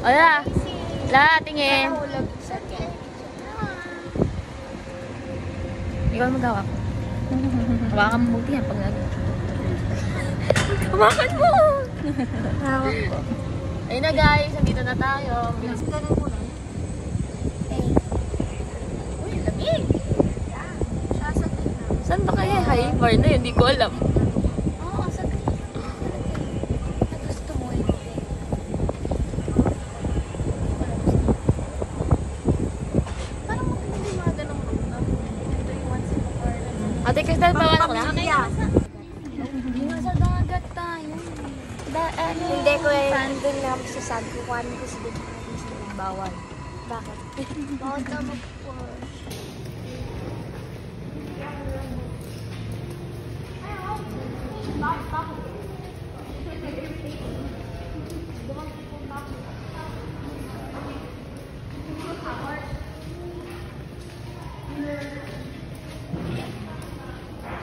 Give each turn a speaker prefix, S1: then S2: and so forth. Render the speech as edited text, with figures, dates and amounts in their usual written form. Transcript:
S1: Wala. La, tingin. Ikaw mag-hawak. Hawakan mo buti yan pag gano'n. Hawakan mo! Hawak ko. Ayun na guys, nandito na tayo. Ganun muna. Uy, lamig! Saan ba kaya? High bar na yun, hindi ko alam.
S2: Oo, sa gusto mo yun. Parang hindi mga ganong mga. Ito yung once in a while.
S1: Ate Crystal, pawanak na?
S2: Hindi nga sa dagat tayo. Hindi ko eh. Nandun na ako sa Sagkuhan ko sa
S1: Bawal.
S2: Bakit? Bawal ka mag-push.